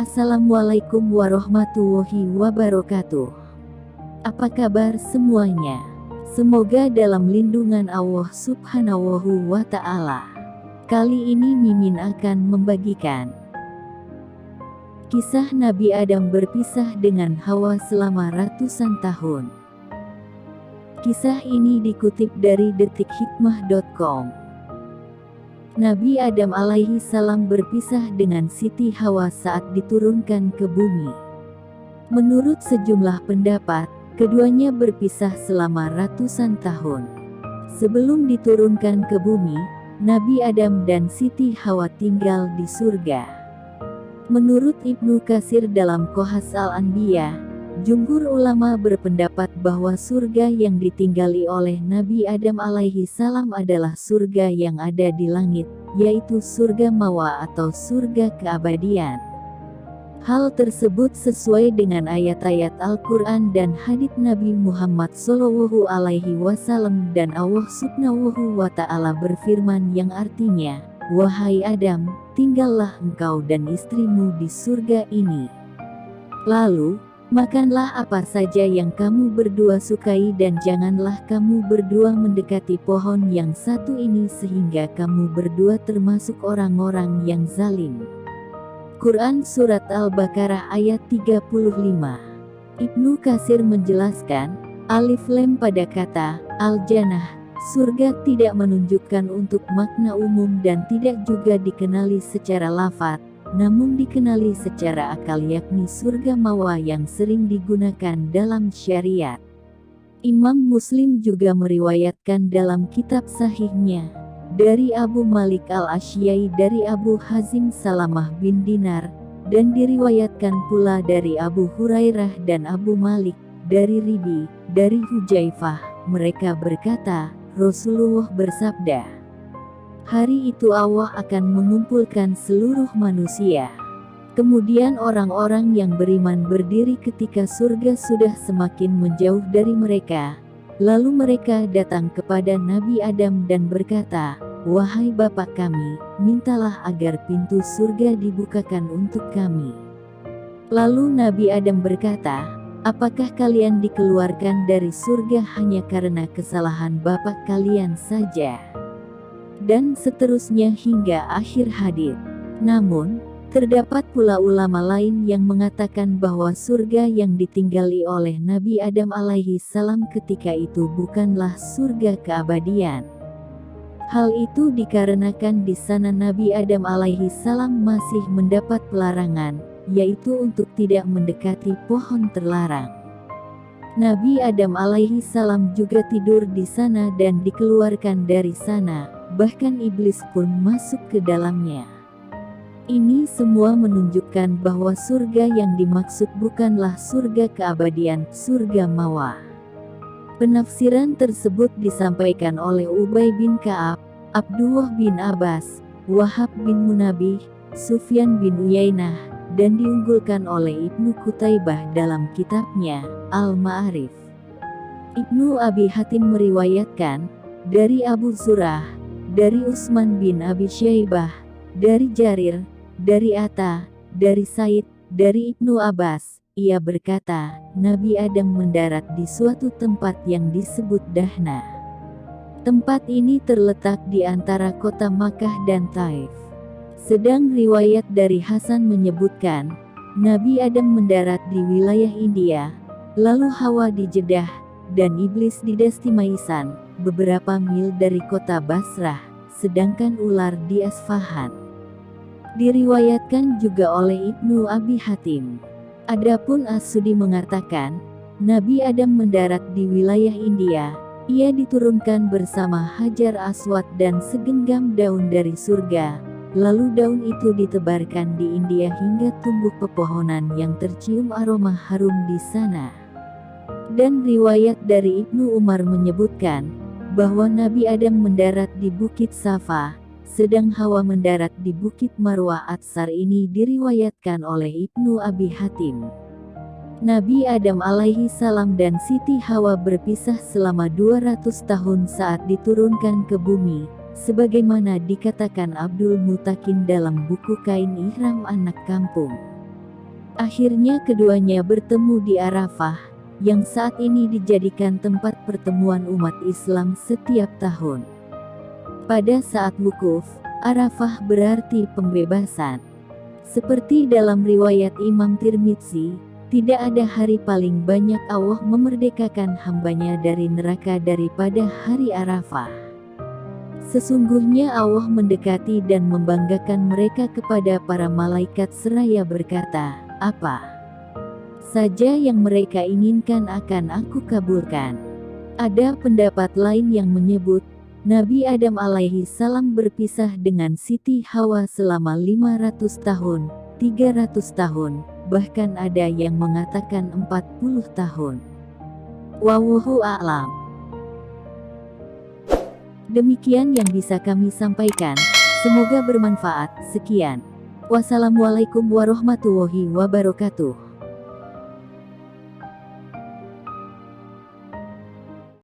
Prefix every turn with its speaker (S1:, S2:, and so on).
S1: Assalamualaikum warahmatullahi wabarakatuh. Apa kabar semuanya? Semoga dalam lindungan Allah Subhanahu wa Ta'ala. Kali ini Mimin akan membagikan kisah Nabi Adam berpisah dengan Hawa selama ratusan tahun. Kisah ini dikutip dari detikhikmah.com. Nabi Adam alaihi salam berpisah dengan Siti Hawa saat diturunkan ke bumi. Menurut sejumlah pendapat, keduanya berpisah selama ratusan tahun. Sebelum diturunkan ke bumi, Nabi Adam dan Siti Hawa tinggal di surga. Menurut Ibnu Katsir dalam Qasas Al-Anbiya, jumhur ulama berpendapat bahwa surga yang ditinggali oleh Nabi Adam alaihi salam adalah surga yang ada di langit, yaitu surga mawa atau surga keabadian. Hal tersebut sesuai dengan ayat-ayat Al-Quran dan hadits Nabi Muhammad SAW dan Allah Subhanahu wa Ta'ala berfirman yang artinya, "Wahai Adam, tinggallah engkau dan istrimu di surga ini. Lalu, makanlah apa saja yang kamu berdua sukai dan janganlah kamu berdua mendekati pohon yang satu ini sehingga kamu berdua termasuk orang-orang yang zalim." Quran Surat Al-Baqarah ayat 35. Ibnu Katsir menjelaskan, alif lam pada kata al-jannah, surga tidak menunjukkan untuk makna umum dan tidak juga dikenali secara lafaz, namun dikenali secara akal yakni surga mawa yang sering digunakan dalam syariat. Imam Muslim juga meriwayatkan dalam kitab sahihnya, dari Abu Malik al-Asy'ari dari Abu Hazim Salamah bin Dinar, dan diriwayatkan pula dari Abu Hurairah dan Abu Malik, dari Ribi, dari Hujaifah, mereka berkata, Rasulullah bersabda, "Hari itu Allah akan mengumpulkan seluruh manusia. Kemudian orang-orang yang beriman berdiri ketika surga sudah semakin menjauh dari mereka. Lalu mereka datang kepada Nabi Adam dan berkata, 'Wahai Bapak kami, mintalah agar pintu surga dibukakan untuk kami.' Lalu Nabi Adam berkata, 'Apakah kalian dikeluarkan dari surga hanya karena kesalahan Bapak kalian saja?' Dan seterusnya hingga akhir hadits. Namun, terdapat pula ulama lain yang mengatakan bahwa surga yang ditinggali oleh Nabi Adam alaihi salam ketika itu bukanlah surga keabadian. Hal itu dikarenakan di sana Nabi Adam alaihi salam masih mendapat pelarangan, yaitu untuk tidak mendekati pohon terlarang. Nabi Adam alaihi salam juga tidur di sana dan dikeluarkan dari sana. Bahkan iblis pun masuk ke dalamnya. Ini semua menunjukkan bahwa surga yang dimaksud bukanlah surga keabadian, surga mawa. Penafsiran tersebut disampaikan oleh Ubay bin Ka'ab, Abdullah bin Abbas, Wahab bin Munabih, Sufyan bin Uyainah, dan diunggulkan oleh Ibnu Qutaibah dalam kitabnya, Al-Ma'arif. Ibnu Abi Hatim meriwayatkan, dari Abu Zur'ah, dari Utsman bin Abi Syaibah, dari Jarir, dari Atta, dari Said, dari Ibnu Abbas, ia berkata, Nabi Adam mendarat di suatu tempat yang disebut Dahna. Tempat ini terletak di antara kota Makkah dan Taif. Sedang riwayat dari Hasan menyebutkan, Nabi Adam mendarat di wilayah India, lalu Hawa di Jeddah, dan Iblis di Dastimaisan, beberapa mil dari kota Basrah, sedangkan ular di Asfahan. Diriwayatkan juga oleh Ibnu Abi Hatim. Adapun As-Sudi mengatakan, Nabi Adam mendarat di wilayah India, ia diturunkan bersama Hajar Aswad dan segenggam daun dari surga, lalu daun itu ditebarkan di India hingga tumbuh pepohonan yang tercium aroma harum di sana. Dan riwayat dari Ibnu Umar menyebutkan, bahwa Nabi Adam mendarat di Bukit Safa, sedang Hawa mendarat di Bukit Marwah. Atsar ini diriwayatkan oleh Ibnu Abi Hatim. Nabi Adam alaihi salam dan Siti Hawa berpisah selama 200 tahun saat diturunkan ke bumi, sebagaimana dikatakan Abdul Mutakin dalam buku Kain Ihram Anak Kampung. Akhirnya keduanya bertemu di Arafah, yang saat ini dijadikan tempat pertemuan umat Islam setiap tahun. Pada saat wukuf, Arafah berarti pembebasan. Seperti dalam riwayat Imam Tirmidzi, tidak ada hari paling banyak Allah memerdekakan hambanya dari neraka daripada hari Arafah. Sesungguhnya Allah mendekati dan membanggakan mereka kepada para malaikat seraya berkata, apa saja yang mereka inginkan akan aku kabulkan. Ada pendapat lain yang menyebut, Nabi Adam alaihi salam berpisah dengan Siti Hawa selama 500 tahun, 300 tahun, bahkan ada yang mengatakan 40 tahun. Wallahu a'lam. Demikian yang bisa kami sampaikan, semoga bermanfaat. Sekian. Wassalamualaikum warahmatullahi wabarakatuh.